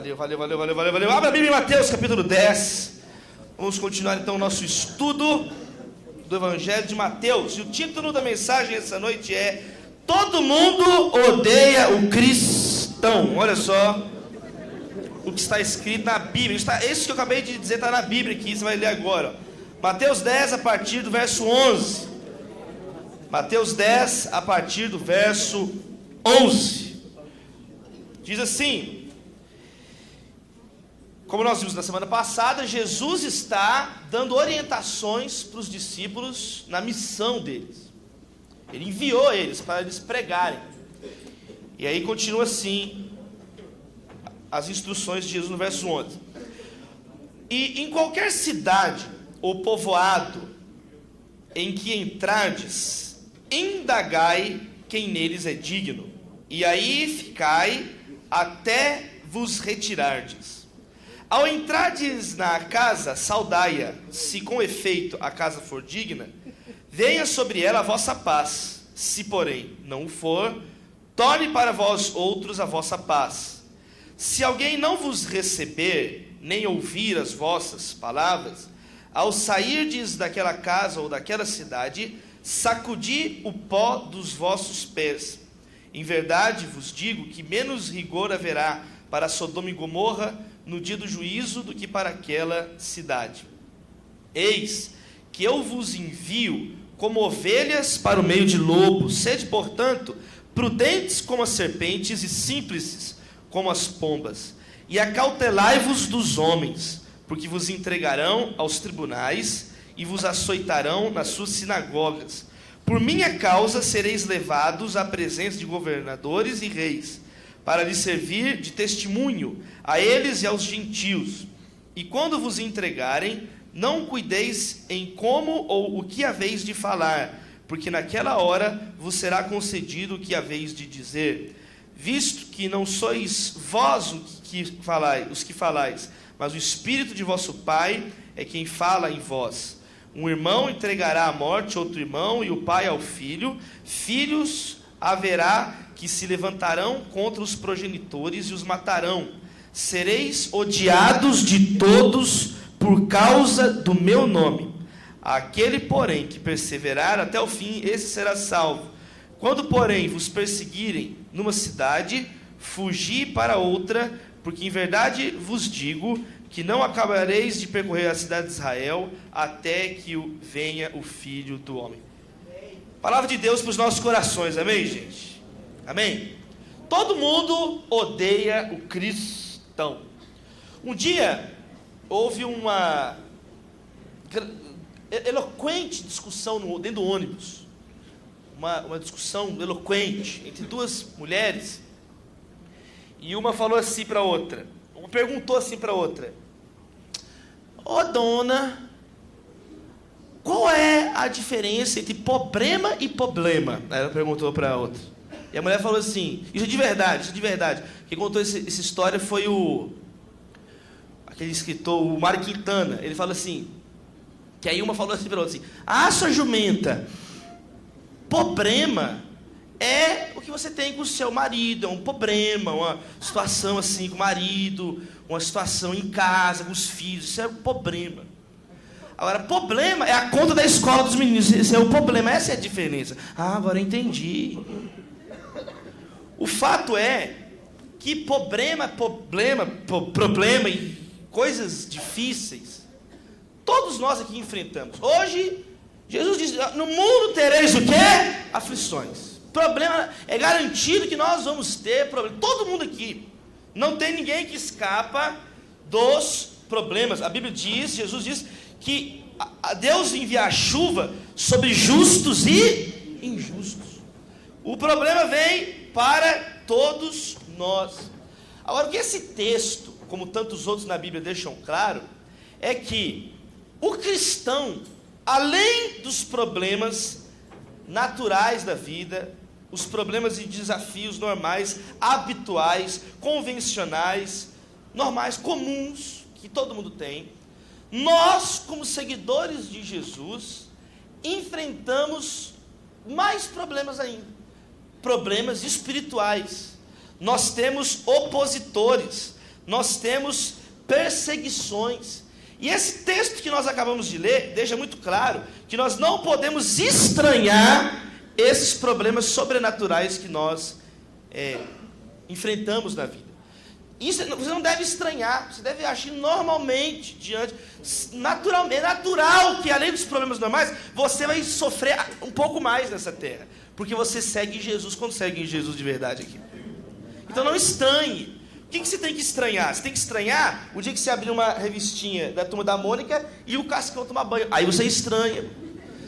Valeu. Abra a Bíblia em Mateus, capítulo 10. Vamos continuar então o nosso estudo do Evangelho de Mateus. E o título da mensagem essa noite é: Todo mundo odeia o cristão. Olha só o que está escrito na Bíblia. Isso que eu acabei de dizer está na Bíblia aqui, você vai ler agora. Mateus 10, a partir do verso 11. Mateus 10, a partir do verso 11. Diz assim: como nós vimos na semana passada, Jesus está dando orientações para os discípulos na missão deles. Ele enviou eles para eles pregarem. E aí continua assim as instruções de Jesus no verso 11. E em qualquer cidade ou povoado em que entrardes, indagai quem neles é digno, e aí ficai até vos retirardes. Ao entrardes na casa, saudai-a, se com efeito a casa for digna, venha sobre ela a vossa paz. Se, porém, não o for, torne para vós outros a vossa paz. Se alguém não vos receber, nem ouvir as vossas palavras, ao sairdes daquela casa ou daquela cidade, sacudi o pó dos vossos pés. Em verdade vos digo que menos rigor haverá para Sodoma e Gomorra no dia do juízo do que para aquela cidade. Eis que eu vos envio como ovelhas para o meio de lobos. Sede, portanto, prudentes como as serpentes e simples como as pombas. E acautelai-vos dos homens, porque vos entregarão aos tribunais e vos açoitarão nas suas sinagogas. Por minha causa sereis levados à presença de governadores e reis, para lhes servir de testemunho a eles e aos gentios. E quando vos entregarem, não cuideis em como ou o que haveis de falar, porque naquela hora vos será concedido o que haveis de dizer, visto que não sois vós os que falais, mas o Espírito de vosso Pai é quem fala em vós. Um irmão entregará à morte outro irmão, e o pai ao filho. Filhos haverá que se levantarão contra os progenitores e os matarão. Sereis odiados de todos por causa do meu nome. Aquele, porém, que perseverar até o fim, esse será salvo. Quando, porém, vos perseguirem numa cidade, fugi para outra, porque em verdade vos digo que não acabareis de percorrer a cidade de Israel até que venha o Filho do Homem. Palavra de Deus para os nossos corações, amém, gente? Amém? Todo mundo odeia o cristão. Um dia, houve uma eloquente discussão dentro do ônibus. Uma discussão eloquente entre duas mulheres. E uma falou assim para a outra. Uma perguntou assim para a outra: Ô dona, qual é a diferença entre problema e problema? Aí ela perguntou para a outra. E a mulher falou assim, isso é de verdade. Quem contou essa história foi aquele escritor, o Mário Quintana. Ele fala assim, que aí uma falou assim para a outra assim: sua jumenta, problema é o que você tem com o seu marido, é um problema, uma situação assim com o marido, uma situação em casa, com os filhos, isso é um problema. Agora, problema é a conta da escola dos meninos, esse é o problema, essa é a diferença. Agora eu entendi. O fato é que problema e coisas difíceis, todos nós aqui enfrentamos. Hoje, Jesus diz, no mundo tereis o quê? Aflições. Problema, é garantido que nós vamos ter problema. Todo mundo aqui, não tem ninguém que escapa dos problemas. A Bíblia diz, Jesus diz que Deus envia a chuva sobre justos e injustos. O problema vem para todos nós. Agora, o que esse texto, como tantos outros na Bíblia, deixam claro, é que o cristão, além dos problemas naturais da vida, os problemas e desafios normais, habituais, convencionais, normais, comuns, que todo mundo tem, nós, como seguidores de Jesus, enfrentamos mais problemas ainda, problemas espirituais. Nós temos opositores, nós temos perseguições. E esse texto que nós acabamos de ler deixa muito claro que nós não podemos estranhar esses problemas sobrenaturais que nós enfrentamos na vida. Isso você não deve estranhar, você deve agir normalmente diante, naturalmente. É natural que além dos problemas normais, você vai sofrer um pouco mais nessa terra, porque você segue Jesus quando segue Jesus de verdade aqui. Então não estranhe. O que você tem que estranhar? Você tem que estranhar o dia que você abrir uma revistinha da Turma da Mônica e o Cascão tomar banho. Aí você estranha.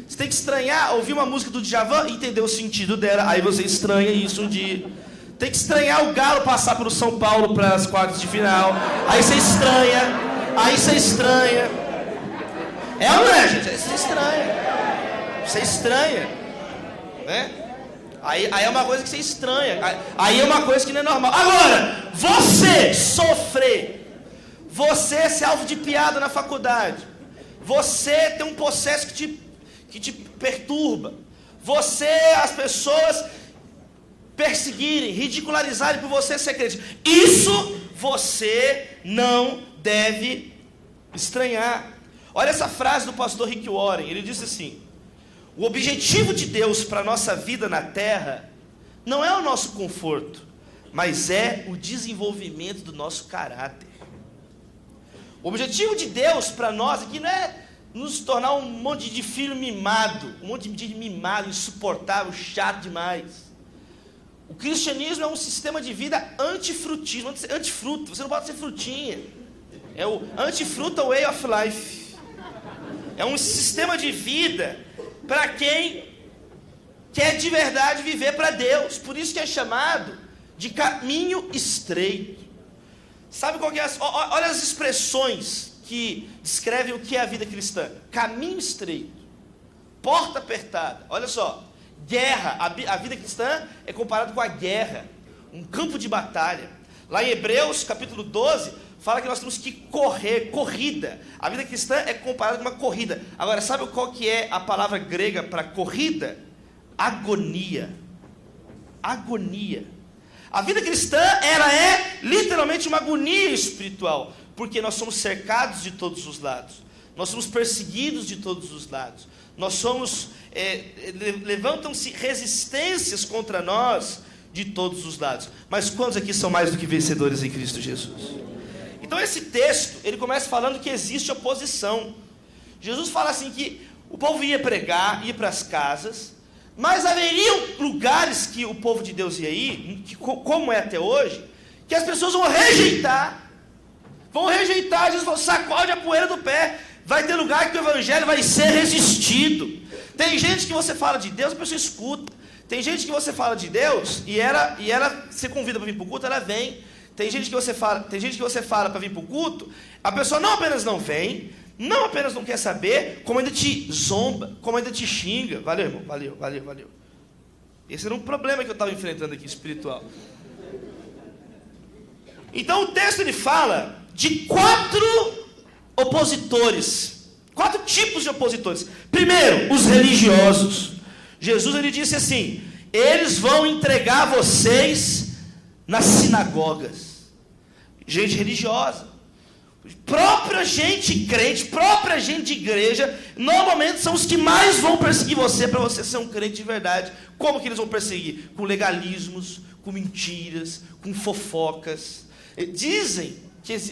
Você tem que estranhar ouvir uma música do Djavan e entender o sentido dela. Aí você estranha isso um dia. Tem que estranhar o Galo passar pelo São Paulo para as quartas de final. Aí você estranha. Aí você estranha. É ou não é, gente? Aí você estranha. Você estranha. Né? Aí é uma coisa que você estranha. Aí é uma coisa que não é normal. Agora, você sofrer, você ser alvo de piada na faculdade, você ter um processo que te perturba, as pessoas perseguirem, ridicularizarem por você ser crente, isso você não deve estranhar. Olha essa frase do pastor Rick Warren, ele disse assim: o objetivo de Deus para a nossa vida na terra não é o nosso conforto, mas é o desenvolvimento do nosso caráter. O objetivo de Deus para nós aqui não é nos tornar um monte de filho mimado, um monte de mimado, insuportável, chato demais. O cristianismo é um sistema de vida antifrutismo, antifruta, você não pode ser frutinha. É o antifruta way of life. É um sistema de vida para quem quer de verdade viver para Deus. Por isso que é chamado de caminho estreito. Sabe qual que é? Olha as expressões que descrevem o que é a vida cristã. Caminho estreito, porta apertada. Olha só, guerra. A vida cristã é comparada com a guerra, um campo de batalha. Lá em Hebreus capítulo 12 fala que nós temos que correr, corrida. A vida cristã é comparada com uma corrida. Agora, sabe qual que é a palavra grega para corrida? Agonia. Agonia. A vida cristã, ela é literalmente uma agonia espiritual, porque nós somos cercados de todos os lados. Nós somos perseguidos de todos os lados. Nós somos, levantam-se resistências contra nós de todos os lados. Mas quantos aqui são mais do que vencedores em Cristo Jesus? Então esse texto, ele começa falando que existe oposição. Jesus fala assim que o povo ia pregar, ia para as casas, mas haveriam lugares que o povo de Deus ia ir, que, como é até hoje, que as pessoas vão rejeitar. Jesus falou, sacode a poeira do pé. Vai ter lugar que o evangelho vai ser resistido. Tem gente que você fala de Deus, a pessoa escuta. Tem gente que você fala de Deus e ela se convida para vir para o culto, ela vem. Tem gente que você fala para vir para o culto, a pessoa não apenas não vem, não apenas não quer saber, como ainda te zomba, como ainda te xinga. Valeu, irmão, valeu. Esse era um problema que eu estava enfrentando aqui, espiritual. Então o texto ele fala de 4 opositores, 4 tipos de opositores. Primeiro, os religiosos. Jesus ele disse assim: eles vão entregar vocês nas sinagogas. Gente religiosa, própria gente crente, própria gente de igreja, normalmente são os que mais vão perseguir você para você ser um crente de verdade. Como que eles vão perseguir? Com legalismos, com mentiras, com fofocas.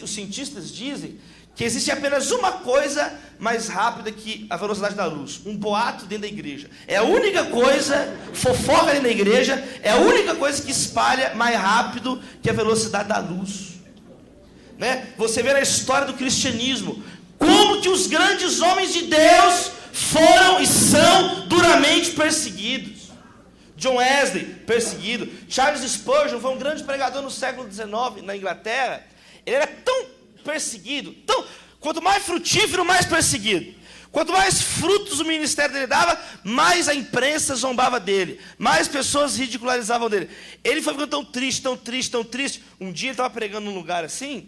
Os cientistas dizem que existe apenas uma coisa mais rápida que a velocidade da luz: um boato dentro da igreja. É a única coisa, fofoca dentro da igreja, é a única coisa que espalha mais rápido que a velocidade da luz. Né? Você vê na história do cristianismo, como que os grandes homens de Deus foram e são duramente perseguidos. John Wesley, perseguido. Charles Spurgeon foi um grande pregador no século XIX, na Inglaterra. Ele era tão perseguido, quanto mais frutífero, mais perseguido. Quanto mais frutos o ministério dele dava, mais a imprensa zombava dele, mais pessoas ridicularizavam dele. Ele foi ficando tão triste. Um dia ele estava pregando num lugar assim,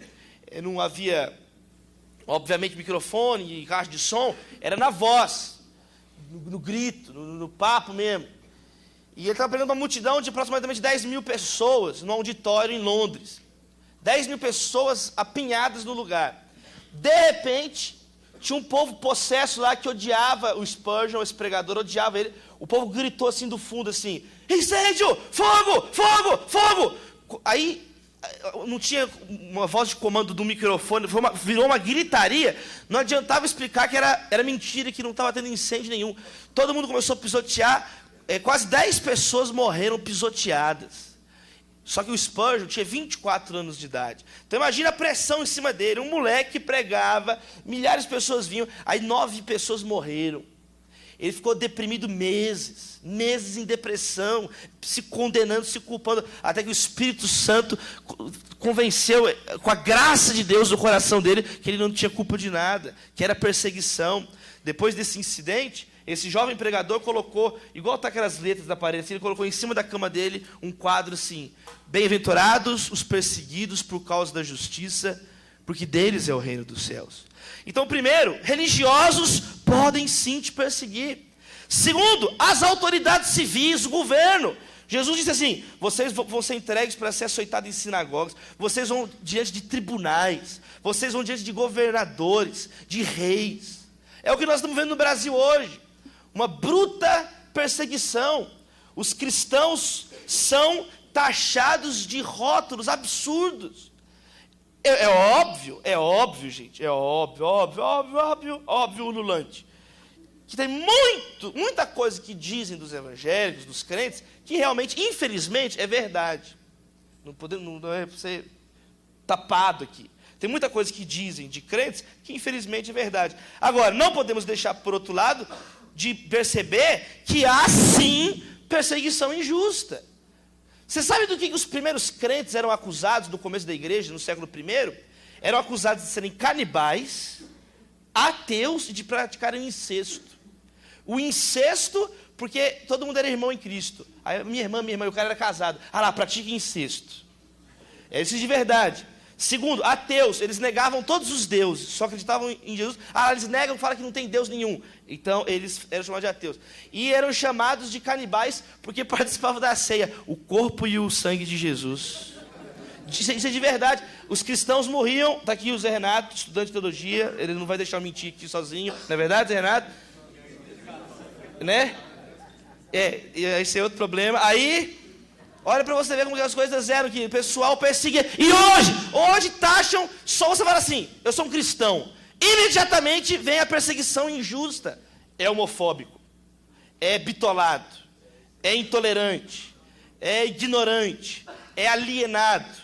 não havia, obviamente, microfone e caixa de som, era na voz, no grito, no papo mesmo. E ele estava pregando uma multidão de aproximadamente 10 mil pessoas, num auditório em Londres. 10.000 pessoas apinhadas no lugar. De repente, tinha um povo possesso lá que odiava o Spurgeon, esse pregador, odiava ele. O povo gritou assim do fundo, assim, incêndio, fogo, fogo, fogo. Aí, não tinha uma voz de comando do microfone, virou uma gritaria. Não adiantava explicar que era mentira, que não estava tendo incêndio nenhum. Todo mundo começou a pisotear, quase 10 pessoas morreram pisoteadas. Só que o Spurgeon tinha 24 anos de idade. Então imagina a pressão em cima dele. Um moleque que pregava, milhares de pessoas vinham, aí 9 pessoas morreram. Ele ficou deprimido meses em depressão, se condenando, se culpando, até que o Espírito Santo convenceu, com a graça de Deus no coração dele, que ele não tinha culpa de nada, que era perseguição. Depois desse incidente, esse jovem pregador colocou, igual está aquelas letras da parede, assim, ele colocou em cima da cama dele um quadro assim: bem-aventurados os perseguidos por causa da justiça, porque deles é o reino dos céus. Então, primeiro, religiosos podem sim te perseguir. Segundo, as autoridades civis, o governo. Jesus disse assim: vocês vão ser entregues para ser açoitados em sinagogas, vocês vão diante de tribunais, vocês vão diante de governadores, de reis. É o que nós estamos vendo no Brasil hoje. Uma bruta perseguição. Os cristãos são taxados de rótulos absurdos. É óbvio, gente, óbvio, ululante. Que tem muita coisa que dizem dos evangélicos, dos crentes, que realmente, infelizmente, é verdade. Não é para ser tapado aqui. Tem muita coisa que dizem de crentes que, infelizmente, é verdade. Agora, não podemos deixar, por outro lado, de perceber que há, sim, perseguição injusta. Você sabe do que os primeiros crentes eram acusados no começo da igreja, no século I? Eram acusados de serem canibais, ateus e de praticarem incesto. O incesto, porque todo mundo era irmão em Cristo. Aí, minha irmã, e o cara era casado. Ah lá, pratica incesto. Esses de verdade. Segundo, ateus, eles negavam todos os deuses, só acreditavam em Jesus. Eles negam, falam que não tem Deus nenhum. Então, eles eram chamados de ateus. E eram chamados de canibais porque participavam da ceia, o corpo e o sangue de Jesus. Isso é de verdade. Os cristãos morriam. Está aqui o Zé Renato, estudante de teologia. Ele não vai deixar eu mentir aqui sozinho. Não é verdade, Zé Renato? Né? Esse é outro problema. Aí, olha para você ver como as coisas eram aqui. O pessoal perseguia. E hoje taxam, só você fala assim: eu sou um cristão. Imediatamente vem a perseguição injusta. É homofóbico, é bitolado, é intolerante, é ignorante, é alienado.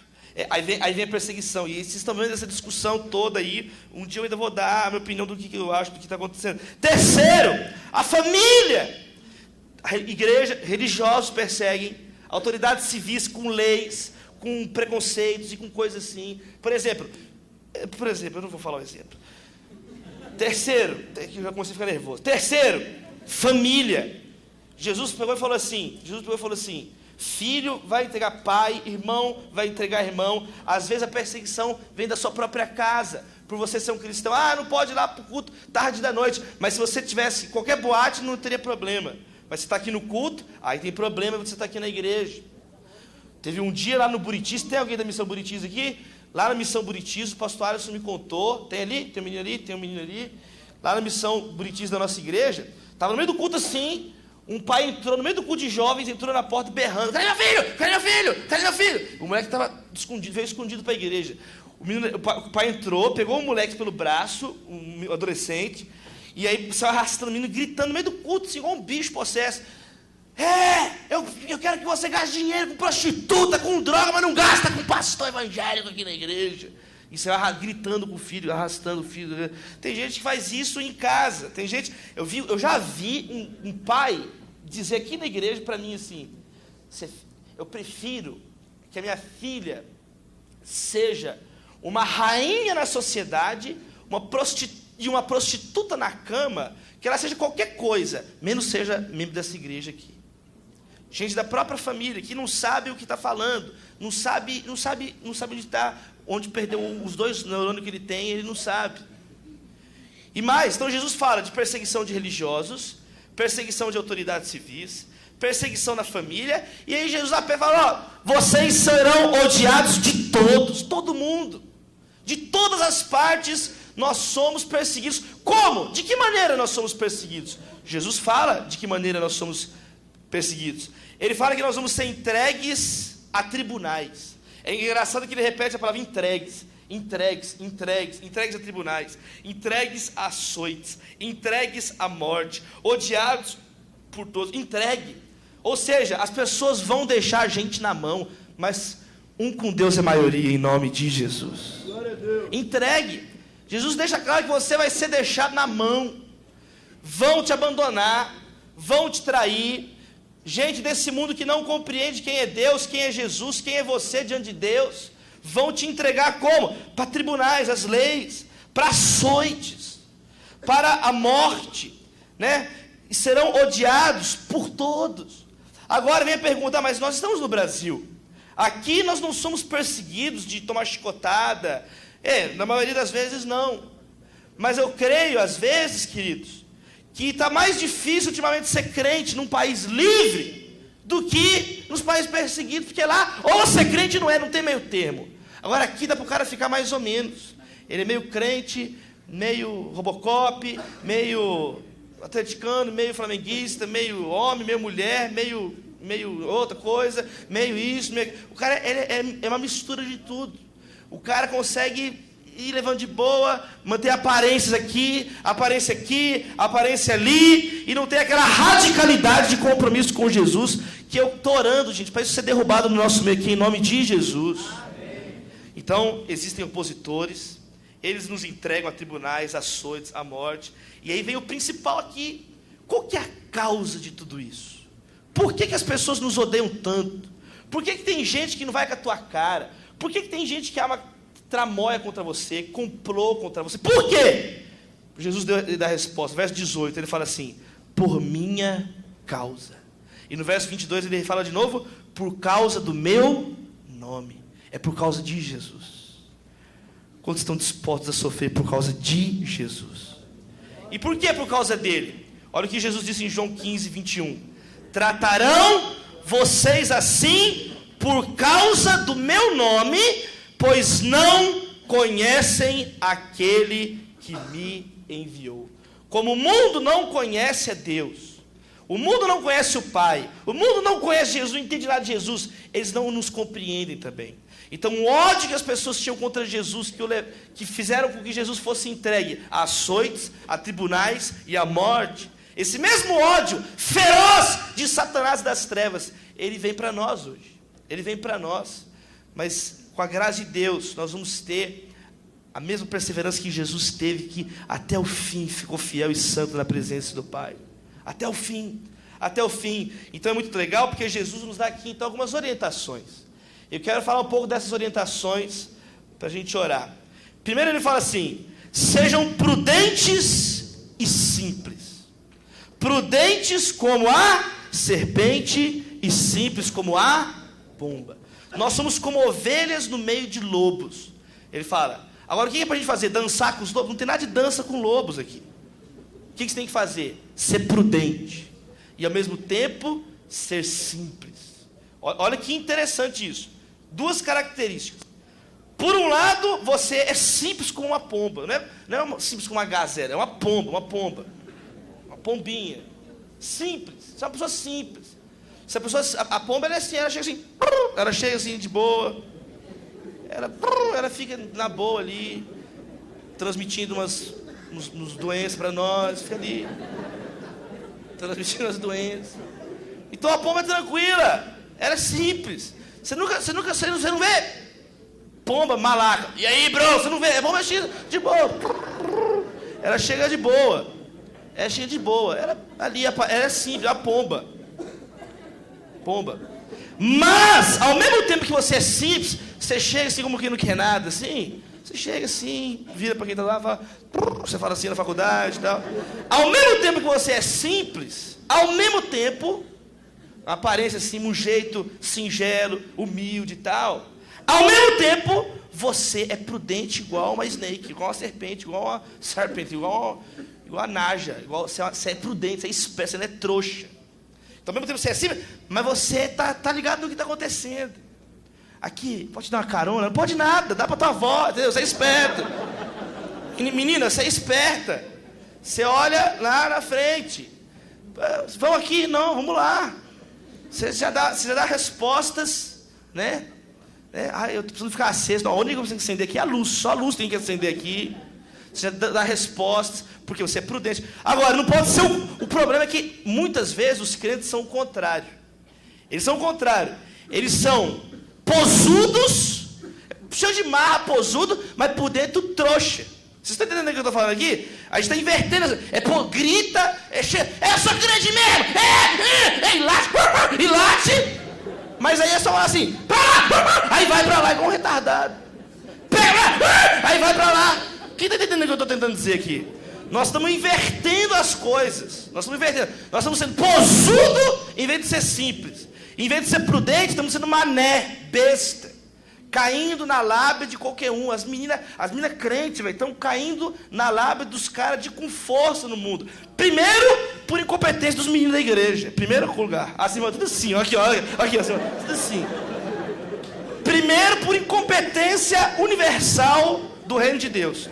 Aí vem a perseguição. E vocês estão vendo essa discussão toda aí. Um dia eu ainda vou dar a minha opinião do que eu acho, do que está acontecendo. Terceiro, a família. A igreja, religiosos perseguem, autoridades civis com leis, com preconceitos e com coisas assim. Por exemplo, eu não vou falar o exemplo. Terceiro, que eu já comecei a ficar nervoso. Terceiro, família. Jesus pegou e falou assim: filho vai entregar pai, irmão vai entregar irmão. Às vezes a perseguição vem da sua própria casa, por você ser um cristão. Não pode ir lá para o culto tarde da noite. Mas se você tivesse qualquer boate, não teria problema. Mas você está aqui no culto, aí tem problema, você está aqui na igreja. Teve um dia lá no Buritis, tem alguém da Missão Buritis aqui? Lá na Missão Buritis, o pastor Alisson me contou, tem ali, tem um menino ali, lá na Missão Buritis da nossa igreja, estava no meio do culto assim, um pai entrou no meio do culto de jovens, entrou na porta berrando: cadê meu filho? Cadê meu filho? Cadê meu filho? O moleque estava escondido, veio escondido para a igreja. O pai entrou, pegou o moleque pelo braço, um adolescente, e aí saiu arrastando o menino, gritando no meio do culto, assim, igual um bicho possesso: eu quero que você gaste dinheiro com prostituta, com droga, mas não gasta com pastor evangélico aqui na igreja. E você vai gritando com o filho, arrastando o filho. Tem gente que faz isso em casa. Tem gente, eu já vi um pai dizer aqui na igreja para mim assim: eu prefiro que a minha filha seja uma rainha na sociedade, uma prostituta na cama, que ela seja qualquer coisa, menos seja membro dessa igreja aqui. Gente da própria família, que não sabe o que está falando, não sabe onde está, onde perdeu os 2 neurônios que ele tem, ele não sabe. E mais, então Jesus fala de perseguição de religiosos, perseguição de autoridades civis, perseguição na família, e aí Jesus fala: vocês serão odiados de todos, todo mundo. De todas as partes nós somos perseguidos. Como? De que maneira nós somos perseguidos? Jesus fala de que maneira nós somos perseguidos. Ele fala que nós vamos ser entregues a tribunais. É engraçado que ele repete a palavra entregues. Entregues a tribunais, entregues a açoites, entregues à morte, odiados por todos, entregue. Ou seja, as pessoas vão deixar a gente na mão, mas um com Deus é maioria, em nome de Jesus. Entregue. Jesus deixa claro que você vai ser deixado na mão. Vão te abandonar, vão te trair. Gente desse mundo que não compreende quem é Deus, quem é Jesus, quem é você diante de Deus, vão te entregar como? Para tribunais, as leis, para açoites, para a morte, né? E serão odiados por todos. Agora vem a pergunta, mas nós estamos no Brasil. Aqui nós não somos perseguidos de tomar chicotada. Na maioria das vezes não. Mas eu creio, às vezes, queridos, que está mais difícil ultimamente ser crente num país livre do que nos países perseguidos, porque lá, ou você é crente ou não tem meio termo. Agora aqui dá para o cara ficar mais ou menos. Ele é meio crente, meio Robocop, meio atleticano, meio flamenguista, meio homem, meio mulher, meio outra coisa, meio isso, meio... O cara é uma mistura de tudo. O cara consegue ir levando de boa, manter aparências aqui, aparência ali, e não tem aquela radicalidade de compromisso com Jesus, que eu estou orando, gente, para isso ser derrubado no nosso meio aqui, em nome de Jesus. Amém. Então, existem opositores, eles nos entregam a tribunais, açoites, à morte, e aí vem o principal aqui. Qual que é a causa de tudo isso? Por que as pessoas nos odeiam tanto? Por que tem gente que não vai com a tua cara? Por que tem gente que tramóia contra você, complô contra você? Por quê? Jesus dá a resposta, verso 18, ele fala assim: por minha causa. E no verso 22 ele fala de novo: por causa do meu nome. É por causa de Jesus. Quantos estão dispostos a sofrer por causa de Jesus? E por que por causa dele? Olha o que Jesus disse em João 15, 21. Tratarão vocês assim por causa do meu nome, pois não conhecem aquele que me enviou. Como o mundo não conhece a Deus, o mundo não conhece o Pai, o mundo não conhece Jesus, não entende nada de Jesus, eles não nos compreendem também. Então o ódio que as pessoas tinham contra Jesus, que fizeram com que Jesus fosse entregue a açoites, a tribunais e à morte, esse mesmo ódio feroz de Satanás das trevas, ele vem para nós hoje. Ele vem para nós. Mas com a graça de Deus, nós vamos ter a mesma perseverança que Jesus teve, que até o fim ficou fiel e santo na presença do Pai. Até o fim. Até o fim. Então é muito legal, porque Jesus nos dá aqui então algumas orientações. Eu quero falar um pouco dessas orientações para a gente orar. Primeiro ele fala assim: sejam prudentes e simples. Prudentes como a serpente e simples como a pomba. Nós somos como ovelhas no meio de lobos. Ele fala, agora o que é para a gente fazer? Dançar com os lobos? Não tem nada de dança com lobos aqui. O que você tem que fazer? Ser prudente. E ao mesmo tempo, ser simples. Olha que interessante isso. Duas características. Por um lado, você é simples como uma pomba. Não é simples como uma gazela, é uma pomba. Uma pombinha. Simples. Você é uma pessoa simples. A pomba ela é assim, ela chega assim de boa. Ela fica na boa ali, transmitindo umas doenças para nós, fica ali, transmitindo as doenças. Então a pomba é tranquila, ela é simples. Você não vê pomba malaca. E aí, bro, você não vê? A pomba chega de boa. Ela chega de boa. Ela é simples, é uma pomba. Mas, ao mesmo tempo que você é simples, você chega assim como que não quer nada, assim. Você chega assim, vira para quem está lá, fala, você fala assim na faculdade e tal. Ao mesmo tempo que você é simples, ao mesmo tempo, uma aparência assim, um jeito singelo, humilde e tal. Ao mesmo tempo, você é prudente igual uma snake, igual uma serpente, igual uma serpent, igual a naja. Você é prudente, você é esperto, você não é trouxa. Então, ao mesmo tempo você é simples, mas você está ligado no que está acontecendo. aqui, pode te dar uma carona? Não pode nada, dá pra tua avó, entendeu? Você é esperto. Menina, você é esperta. Você olha lá na frente. Vamos aqui, não, vamos lá. Você já dá respostas, né? Eu preciso ficar aceso. Não, a única coisa que tem que acender aqui é a luz. Só a luz tem que acender aqui. Você já dá respostas, porque você é prudente. Agora, não pode ser o problema é que muitas vezes os crentes são o contrário. Eles são o contrário. Eles são posudos, cheio de marra, posudo, mas por dentro trouxa. Vocês estão entendendo o que eu estou falando aqui? A gente está invertendo. Grita, eu sou grande mesmo, e late. Mas aí é só falar assim, aí vai para lá, igual um retardado. Aí vai para lá. Quem está entendendo o que eu estou tentando dizer aqui? Nós estamos invertendo as coisas. Nós estamos sendo posudo em vez de ser simples. Em vez de ser prudente, estamos sendo mané, besta. Caindo na lábia de qualquer um. As meninas crentes, estão caindo na lábia dos caras com força no mundo. Primeiro, por incompetência dos meninos da igreja. Primeiro lugar. Acima, tudo assim. Aqui, acima, tudo assim. Primeiro, por incompetência universal do reino de Deus.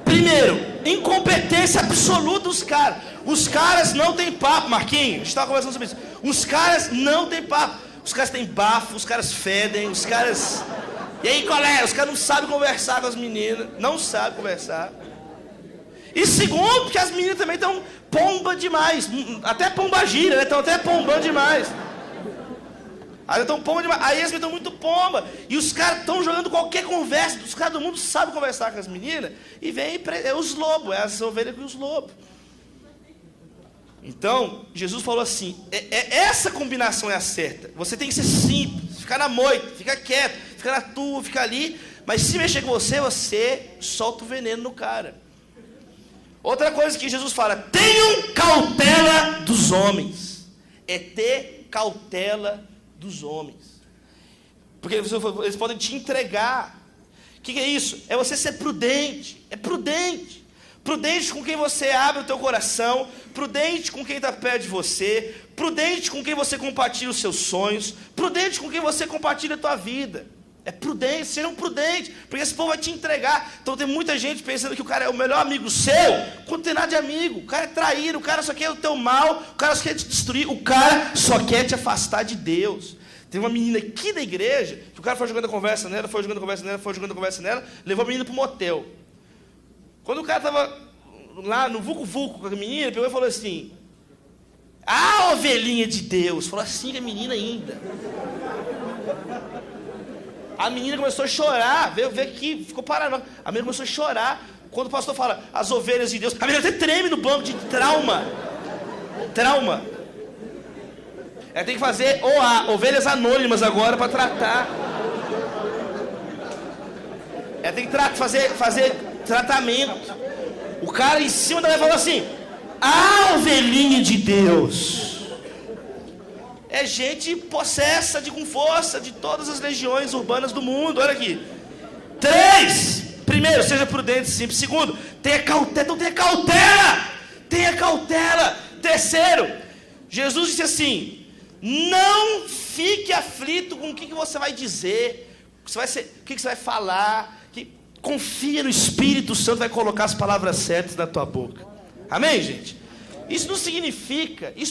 Primeiro, incompetência absoluta dos caras. Os caras não têm papo, Marquinhos. A gente estava conversando sobre isso. Os caras não têm papo. Os caras têm bafo, os caras fedem, os caras... E aí, colega, os caras não sabem conversar com as meninas. Não sabem conversar. E segundo, porque as meninas também estão pomba demais. Até pomba gira, né? Estão até pombando demais. Aí estão pomba demais. Aí eles estão muito pomba. E os caras estão jogando qualquer conversa. Os caras do mundo sabem conversar com as meninas. E vem os lobos, as ovelhas com os lobos. Então, Jesus falou assim, essa combinação é a certa. Você tem que ser simples, ficar na moita, ficar quieto, ficar na tua, ficar ali. Mas se mexer com você solta o veneno no cara. Outra coisa que Jesus fala, tenham cautela dos homens. É ter cautela dos homens. Porque eles podem te entregar. O que é isso? É você ser prudente. É prudente. Prudente com quem você abre o teu coração, prudente com quem está perto de você, prudente com quem você compartilha os seus sonhos, prudente com quem você compartilha a tua vida. É prudente, sejam prudentes, porque esse povo vai te entregar. Então tem muita gente pensando que o cara é o melhor amigo seu, quando tem nada de amigo. O cara é traíra, o cara só quer o teu mal, o cara só quer te destruir, o cara só quer te afastar de Deus. Tem uma menina aqui da igreja, que o cara foi jogando conversa nela, levou a menina para o motel. Quando o cara estava lá no vucu-vucu com a menina, pegou e falou assim, ovelhinha de Deus. Falou assim a menina ainda. A menina começou a chorar, veio aqui, ficou parada. A menina começou a chorar. Quando o pastor fala, as ovelhas de Deus, a menina até treme no banco de trauma. Ela tem que fazer ovelhas anônimas agora para tratar. Ela tem que fazer tratamento. O cara em cima da mulher falou assim, ovelhinha de Deus. É gente possessa com força de todas as legiões urbanas do mundo. Olha aqui. 3. Primeiro, seja prudente, simples. Segundo, tenha cautela. Então tenha cautela. Terceiro, Jesus disse assim, não fique aflito com o que você vai dizer, o que você vai falar. Confia no Espírito Santo, vai colocar as palavras certas na tua boca. Amém, gente? Isso não significa que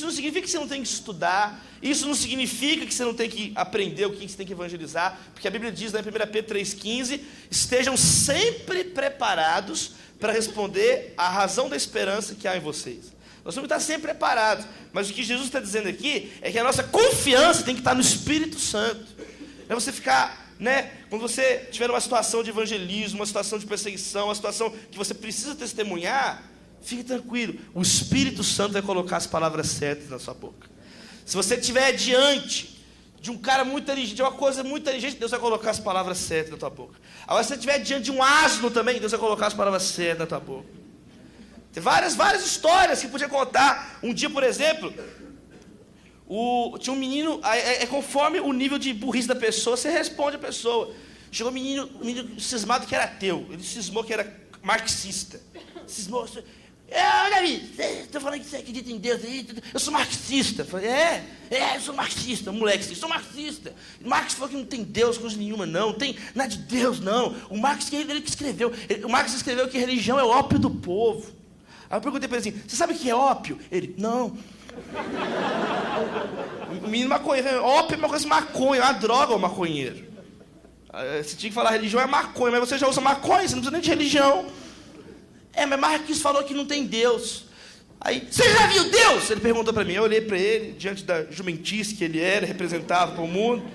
você não tem que estudar. Isso não significa que você não tem que aprender o que você tem que evangelizar. Porque a Bíblia diz, né, em 1 Pedro 3,15, estejam sempre preparados para responder à razão da esperança que há em vocês. Nós temos que estar sempre preparados. Mas o que Jesus está dizendo aqui é que a nossa confiança tem que estar no Espírito Santo. Não é você ficar... Quando você tiver uma situação de evangelismo, uma situação de perseguição, uma situação que você precisa testemunhar, fique tranquilo, o Espírito Santo vai colocar as palavras certas na sua boca. Se você estiver diante de um cara muito inteligente, de uma coisa muito inteligente, Deus vai colocar as palavras certas na tua boca. Agora, se você estiver diante de um asno também, Deus vai colocar as palavras certas na tua boca. Tem várias histórias que podia contar. Um dia, por exemplo, tinha um menino, conforme o nível de burrice da pessoa, você responde a pessoa. Chegou um menino cismado que era ateu. Ele cismou que era marxista. Cismou, Olha aí, estou falando que você acredita em Deus aí, eu sou marxista. Eu falei, eu sou marxista, moleque, sou marxista. Marx falou que não tem Deus, coisa nenhuma, não tem nada de Deus, não. O Marx, ele que escreveu, que religião é o ópio do povo. Aí eu perguntei para ele assim, você sabe o que é ópio? Ele, não. Menino maconheiro, ópio é uma coisa de maconha, é uma droga o maconheiro. Você tinha que falar religião é maconha, mas você já usa maconha, você não precisa nem de religião. Mas Marx falou que não tem Deus. Aí, você já viu Deus? Ele perguntou para mim, eu olhei para ele, diante da jumentice que ele era, representava para o mundo.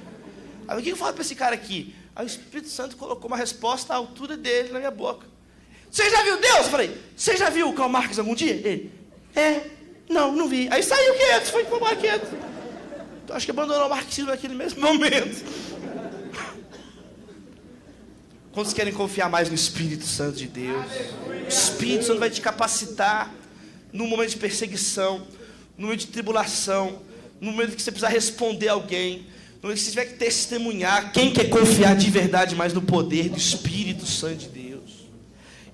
Aí, o que eu falo para esse cara aqui? Aí o Espírito Santo colocou uma resposta à altura dele na minha boca. Você já viu Deus? Eu falei, você já viu o Karl Marx algum dia? Ele, não vi. Aí saiu quieto, foi para quieto. Então, acho que abandonou o marxismo naquele mesmo momento. Quantos querem confiar mais no Espírito Santo de Deus? O Espírito Santo vai te capacitar no momento de perseguição, no momento de tribulação, no momento que você precisar responder a alguém, no momento que você tiver que testemunhar. Quem quer confiar de verdade mais no poder do Espírito Santo de Deus?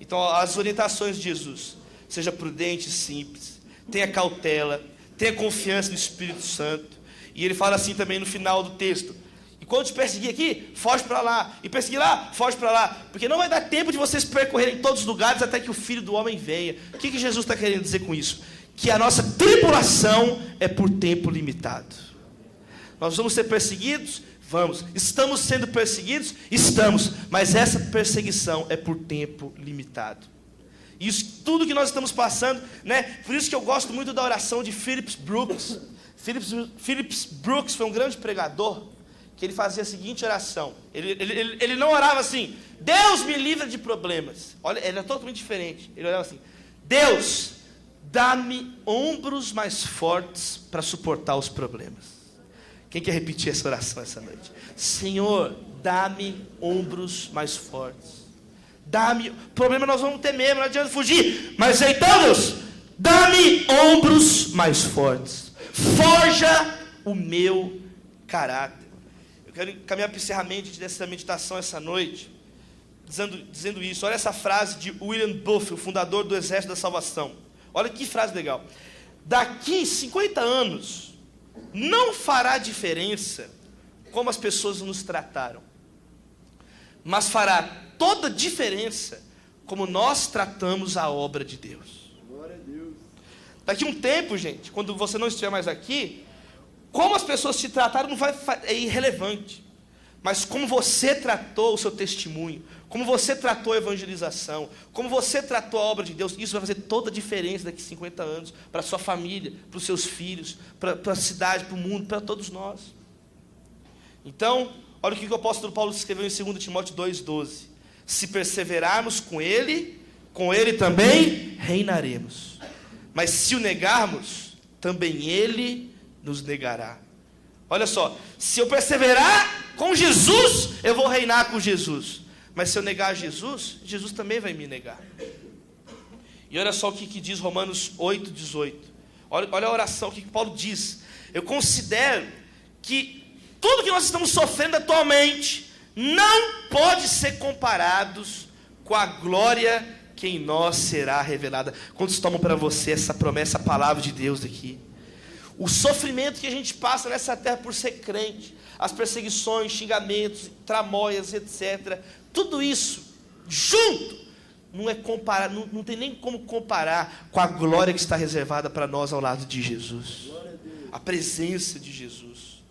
Então, as orientações de Jesus: seja prudente e simples, tenha cautela, tenha confiança no Espírito Santo. E ele fala assim também no final do texto: e quando te perseguir aqui, foge para lá. E perseguir lá, foge para lá. Porque não vai dar tempo de vocês percorrerem todos os lugares até que o Filho do Homem venha. O que Jesus está querendo dizer com isso? Que a nossa tribulação é por tempo limitado. Nós vamos ser perseguidos? Vamos. Estamos sendo perseguidos? Estamos. Mas essa perseguição é por tempo limitado. Isso, tudo que nós estamos passando, né? Por isso que eu gosto muito da oração de Phillips Brooks. Phillips Brooks foi um grande pregador, que ele fazia a seguinte oração. Ele não orava assim, Deus me livra de problemas. Olha, ele era totalmente diferente. Ele orava assim, Deus, dá-me ombros mais fortes para suportar os problemas. Quem quer repetir essa oração essa noite? Senhor, dá-me ombros mais fortes. Dá-me, problema nós vamos ter mesmo, não adianta fugir. Mas então, Deus, dá-me ombros mais fortes. Forja o meu caráter. Eu quero caminhar para o encerramento dessa meditação essa noite, dizendo isso. Olha essa frase de William Booth, o fundador do Exército da Salvação. Olha que frase legal. Daqui 50 anos, não fará diferença como as pessoas nos trataram, mas fará toda a diferença como nós tratamos a obra de Deus. Glória a Deus. Daqui um tempo, gente, quando você não estiver mais aqui, como as pessoas te trataram é irrelevante. Mas como você tratou o seu testemunho, como você tratou a evangelização, como você tratou a obra de Deus, isso vai fazer toda a diferença daqui a 50 anos, para a sua família, para os seus filhos, para a cidade, para o mundo, para todos nós. Então, olha o que o apóstolo Paulo escreveu em 2 Timóteo 2,12. Se perseverarmos com ele também reinaremos. Mas se o negarmos, também ele nos negará. Olha só, se eu perseverar com Jesus, eu vou reinar com Jesus. Mas se eu negar Jesus, Jesus também vai me negar. E olha só o que diz Romanos 8,18. Olha a oração, o que Paulo diz. Eu considero que tudo que nós estamos sofrendo atualmente não pode ser comparados com a glória que em nós será revelada. Quantos tomam para você essa promessa, a palavra de Deus aqui? O sofrimento que a gente passa nessa terra por ser crente, as perseguições, xingamentos, tramóias, etc. Tudo isso junto não é comparar, não tem nem como comparar com a glória que está reservada para nós ao lado de Jesus. A presença de Jesus.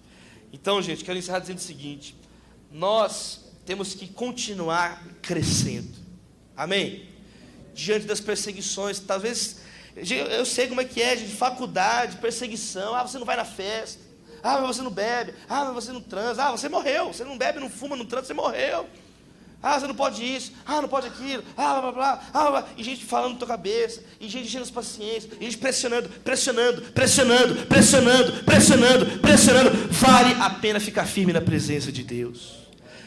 Então, gente, quero encerrar dizendo o seguinte: nós temos que continuar crescendo. Amém? Diante das perseguições, talvez, eu sei como é que é, gente, faculdade, perseguição, você não vai na festa, mas você não bebe, mas você não transa, você morreu, você não bebe, não fuma, não transa, você morreu, você não pode isso, não pode aquilo, blá, blá, blá, e gente falando na tua cabeça, e gente enchendo as paciências, e gente pressionando, vale a pena ficar firme na presença de Deus,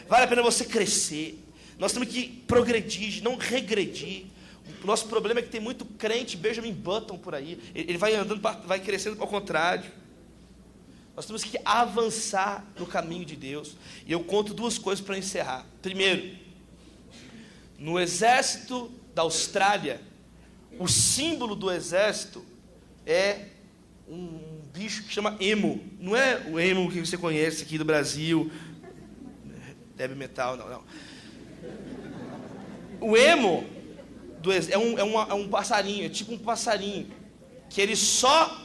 vale a pena você crescer, nós temos que progredir, não regredir. O nosso problema é que tem muito crente Benjamin Button por aí, ele vai andando, vai crescendo ao contrário. Nós temos que avançar no caminho de Deus. E eu conto duas coisas para encerrar. Primeiro, no exército da Austrália, O símbolo do exército é um bicho que chama emo. Não é o emo que você conhece aqui do Brasil, heavy metal, não. O emo é um passarinho, é tipo um passarinho, que ele só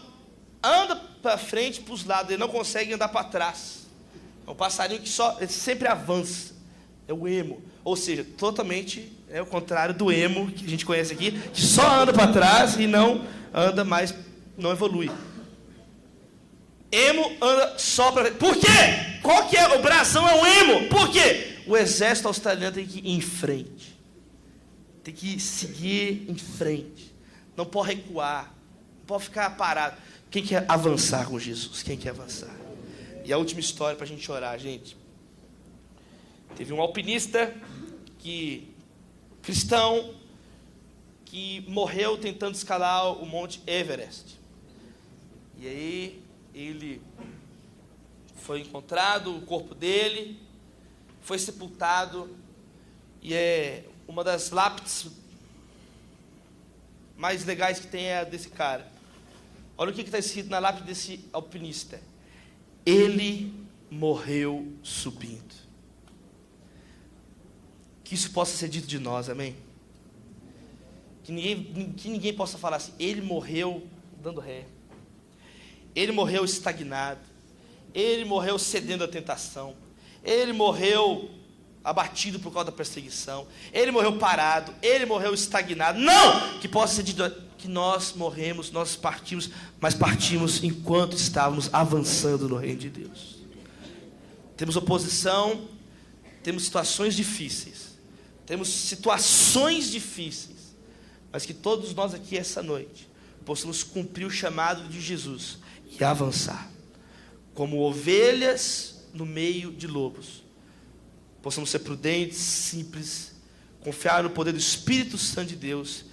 anda para frente, para os lados, ele não consegue andar para trás. É um passarinho que ele sempre avança. É o emo. Ou seja, totalmente é o contrário do emo que a gente conhece aqui, que só anda para trás e não anda mais, não evolui. Emo anda só para frente. Por quê? Qual que é? O brasão é um emo. Por quê? O exército australiano tem que ir em frente. Tem que seguir em frente. Não pode recuar. Não pode ficar parado. Quem quer avançar com Jesus? Quem quer avançar? E a última história para a gente orar, gente. Teve um alpinista cristão que morreu tentando escalar o Monte Everest. E aí ele foi encontrado, o corpo dele foi sepultado, e é uma das lápides mais legais que tem é a desse cara. Olha o que está escrito na lápide desse alpinista: ele morreu subindo. Que isso possa ser dito de nós, amém? Que ninguém possa falar assim: ele morreu dando ré, ele morreu estagnado, ele morreu cedendo à tentação, ele morreu abatido por causa da perseguição, ele morreu parado, ele morreu estagnado. Não! Que possa ser dito que nós morremos, nós partimos, mas partimos enquanto estávamos avançando no reino de Deus. Temos oposição, temos situações difíceis, mas que todos nós aqui essa noite possamos cumprir o chamado de Jesus e avançar como ovelhas no meio de lobos. Possamos ser prudentes, simples, confiar no poder do Espírito Santo de Deus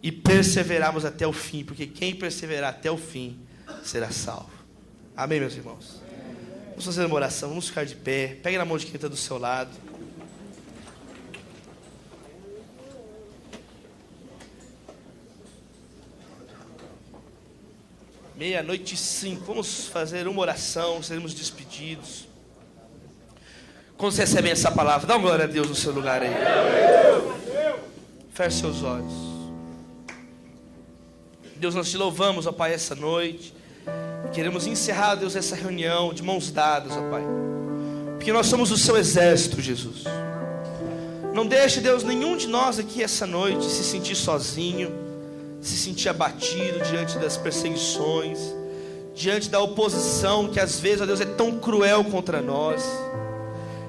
e perseverarmos até o fim, porque quem perseverar até o fim será salvo. Amém, meus irmãos? Vamos fazer uma oração, vamos ficar de pé. Pegue na mão de quem está do seu lado. Meia-noite e 5, vamos fazer uma oração, seremos despedidos. Quando você recebe essa palavra, dá uma glória a Deus no seu lugar aí. Feche seus olhos. Deus, nós te louvamos, ó Pai, essa noite. Queremos encerrar, Deus, essa reunião de mãos dadas, ó Pai, porque nós somos o seu exército, Jesus. Não deixe, Deus, nenhum de nós aqui essa noite se sentir sozinho, se sentir abatido diante das perseguições, diante da oposição que às vezes, ó Deus, é tão cruel contra nós.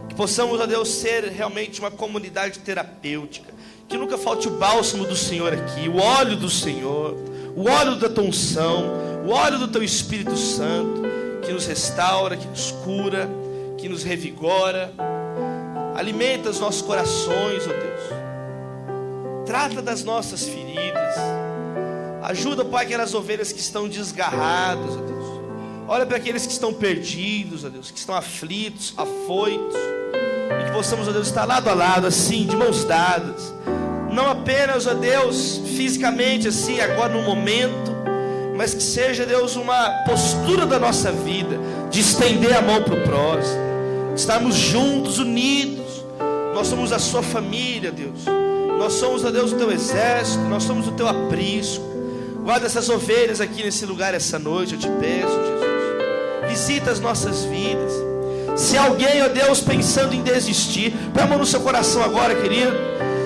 Que possamos, ó Deus, ser realmente uma comunidade terapêutica, que nunca falte o bálsamo do Senhor aqui, o óleo do Senhor, o óleo da tua unção, o óleo do teu Espírito Santo, que nos restaura, que nos cura, que nos revigora. Alimenta os nossos corações, ó Deus. Trata das nossas feridas. Ajuda, Pai, aquelas ovelhas que estão desgarradas, ó Deus. Olha para aqueles que estão perdidos, ó Deus, que estão aflitos, afoitos. E que possamos, ó Deus, estar lado a lado, assim, de mãos dadas. Não apenas, ó Deus, fisicamente, assim, agora no momento, mas que seja, Deus, uma postura da nossa vida, de estender a mão para o próximo, de estarmos juntos, unidos. Nós somos a sua família, Deus. Nós somos, ó Deus, o teu exército, nós somos o teu aprisco. Guarda essas ovelhas aqui nesse lugar essa noite, eu te peço, Jesus. Visita as nossas vidas. Se alguém, ó Deus, pensando em desistir, põe a mão no seu coração agora, querido.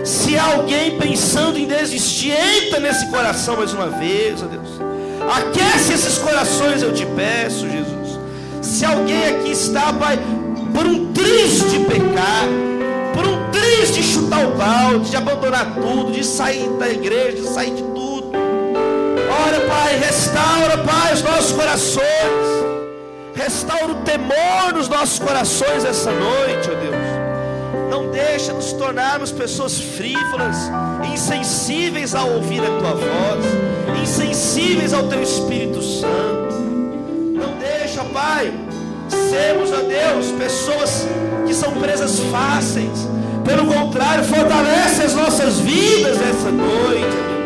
Se alguém pensando em desistir, entra nesse coração mais uma vez, ó Deus. Aquece esses corações, eu te peço, Jesus. Se alguém aqui está, Pai, por um triz de pecar, por um triz de chutar o balde, de abandonar tudo, de sair da igreja, de sair de tudo. Olha, Pai, restaura, Pai, os nossos corações. Restaura o temor nos nossos corações essa noite, ó Deus. Não deixa nos tornarmos pessoas frívolas, insensíveis a ouvir a Tua voz, insensíveis ao Teu Espírito Santo. Não deixa, Pai, sermos, ó Deus, pessoas que são presas fáceis. Pelo contrário, fortalece as nossas vidas essa noite, ó Deus.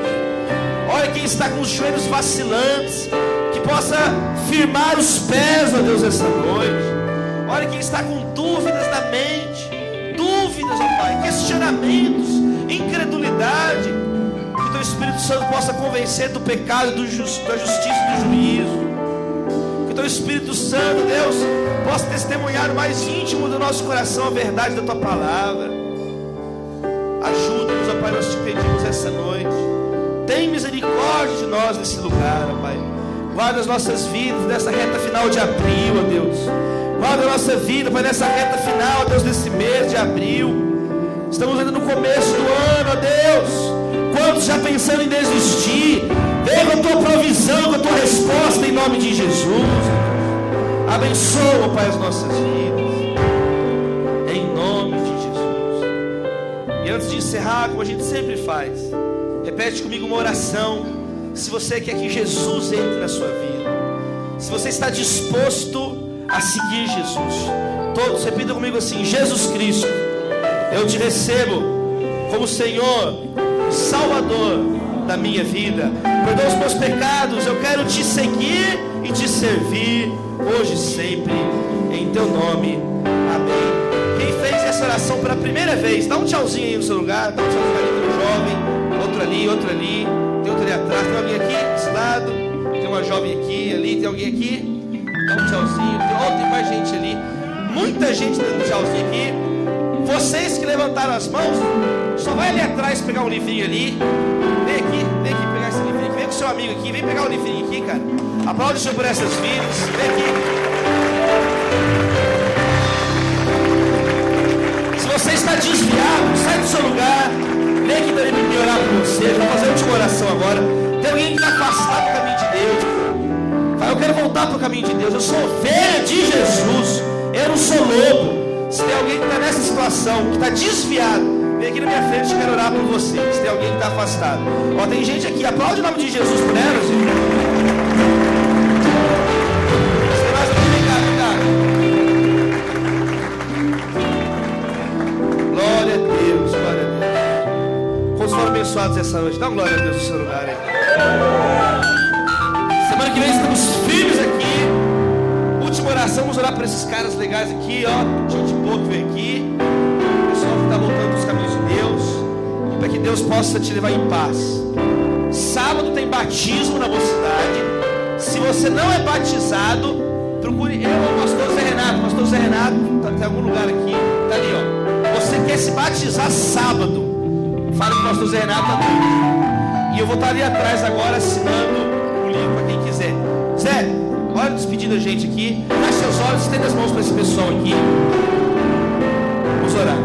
Olha quem está com os joelhos vacilantes, que possa firmar os pés, ó Deus, essa noite. Olha quem está com dúvidas na mente, dúvidas, ó Pai, questionamentos, incredulidade. Que Teu Espírito Santo possa convencer do pecado, da justiça e do juízo. Que Teu Espírito Santo, Deus, possa testemunhar no mais íntimo do nosso coração a verdade da Tua palavra. Ajuda-nos, ó Pai, nós te pedimos essa noite. Tem misericórdia de nós nesse lugar, ó Pai. Guarda as nossas vidas nessa reta final de abril, ó Deus. Guarda a nossa vida, Pai, nessa reta final, ó Deus, desse mês de abril. Estamos ainda no começo do ano, ó Deus. Quantos já pensando em desistir? Vem com a Tua provisão, com a Tua resposta em nome de Jesus. Abençoa, Pai, as nossas vidas. Em nome de Jesus. E antes de encerrar, como a gente sempre faz, repete comigo uma oração. Se você quer que Jesus entre na sua vida, se você está disposto a seguir Jesus, todos repitam comigo assim: Jesus Cristo, eu te recebo como Senhor, Salvador da minha vida. Perdoa os meus pecados, eu quero te seguir e te servir hoje e sempre, em Teu nome, amém. Quem fez essa oração pela primeira vez, dá um tchauzinho aí no seu lugar, dá um tchauzinho ali para o jovem, outro ali, tem outro ali atrás, tem alguém aqui desse lado, tem uma jovem aqui, ali, tem alguém aqui, dá um tchauzinho, tem mais gente ali, muita gente dando tchauzinho aqui. Vocês que levantaram as mãos, só vai ali atrás pegar um livrinho ali. Vem aqui pegar esse livrinho aqui. Vem com seu amigo aqui, vem pegar o livrinho aqui, cara. Aplaude o Senhor por essas vidas. Vem aqui. Se você está desviado, sai do seu lugar. Vem aqui também para me orar por você. Vou fazer a última oração agora. Tem alguém que está afastado do caminho de Deus. Fala, eu quero voltar para o caminho de Deus. Eu sou ovelha de Jesus. Eu não sou lobo. Se tem alguém que está nessa situação, que está desviado, vem aqui na minha frente, eu quero orar por você. Se tem alguém que está afastado, ó, tem gente aqui, aplaude o nome de Jesus por elas. Se tem mais alguém, vem cá. Glória a Deus, glória a Deus. Quantos foram abençoados essa noite? Dá glória a Deus no seu lugar aí. Semana que vem estamos firmes aqui. Última oração, vamos orar por esses caras legais aqui, ó. Gente boa que vem aqui. Pessoal que está voltando dos caminhos de Deus. E para que Deus possa te levar em paz. Sábado tem batismo na mocidade. Se você não é batizado, procure eu ou o pastor Zé Renato. O pastor Zé Renato tem algum lugar aqui. Está ali, ó. Você quer se batizar sábado? Fale com o pastor Zé Renato à noite. E eu vou estar ali atrás agora assinando o livro para quem quiser. Zé, olha, despedindo a gente aqui. Feche seus olhos, estenda as mãos para esse pessoal aqui. Vamos orar.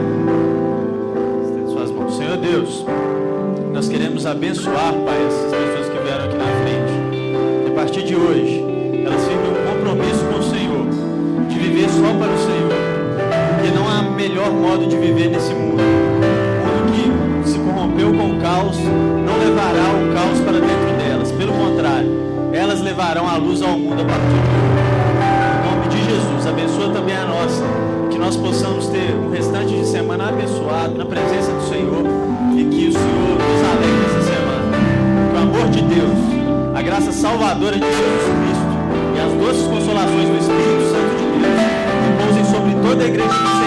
Estenda suas mãos. Senhor Deus, nós queremos abençoar, Pai, essas pessoas que vieram aqui na frente. E a partir de hoje, elas firmem um compromisso com o Senhor, de viver só para o Senhor. Porque não há melhor modo de viver nesse mundo. Um mundo que se corrompeu com o caos, não levará o caos para dentro delas. Pelo contrário, elas levarão a luz ao mundo a partir de hoje. Em nome de Jesus, abençoa também a nossa, que nós possamos ter um restante de semana abençoado na presença do Senhor e que o Senhor nos alegre nessa semana. Que o amor de Deus, a graça salvadora de Jesus Cristo e as doces consolações do Espírito Santo de Deus repousem sobre toda a igreja do Senhor.